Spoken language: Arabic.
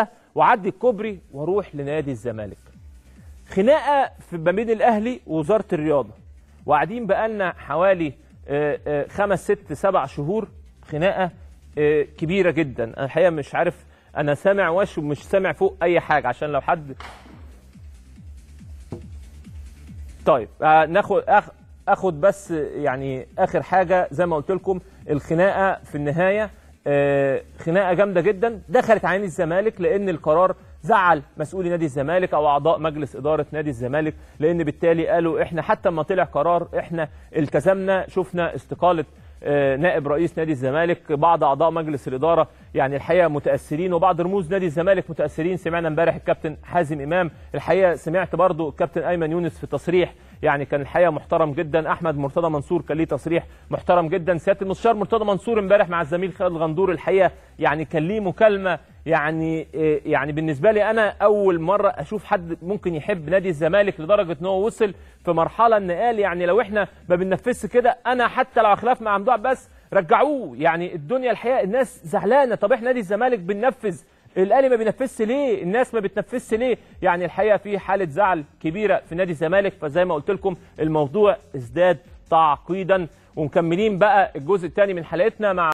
6 واعدي الكوبري واروح لنادي الزمالك. خناقه ما بين الاهلي ووزاره الرياضه، وقاعدين بقالنا حوالي 5 6 7 شهور. خناقه كبيره جدا. انا الحقيقه مش عارف، انا سامع وش ومش سامع فوق اي حاجه عشان لو حد. طيب اخد بس يعني اخر حاجه. زي ما قلت لكم الخناقه في النهايه خناقه جامده جدا دخلت عين الزمالك، لان القرار زعل مسؤولي نادي الزمالك او اعضاء مجلس اداره نادي الزمالك، لان بالتالي قالوا احنا حتى ما طلع قرار احنا التزمنا. شفنا استقاله نائب رئيس نادي الزمالك، بعض اعضاء مجلس الاداره يعني الحقيقه متاثرين، وبعض رموز نادي الزمالك متاثرين. سمعنا امبارح الكابتن حازم امام، الحقيقه سمعت برضو الكابتن ايمن يونس في تصريح يعني كان الحقيقه محترم جدا. احمد مرتضى منصور كان ليه تصريح محترم جدا. سياده المستشار مرتضى منصور امبارح مع الزميل خالد الغندور الحقيقه يعني كان ليه مكالمه يعني بالنسبه لي انا اول مره اشوف حد ممكن يحب نادي الزمالك لدرجه ان هو وصل في مرحله ان قال يعني لو احنا ما بننفذش كده انا حتى لو خلاف مع ممدوح بس رجعوه. يعني الدنيا الحقيقه الناس زعلانه، طب احنا نادي الزمالك بننفذ، الاهلي ما بينفذش ليه؟ الناس ما بتنفذش ليه؟ يعني الحقيقه في حاله زعل كبيره في نادي الزمالك. فزي ما قلت لكم الموضوع ازداد تعقيدا، ومكملين بقى الجزء الثاني من حلقتنا مع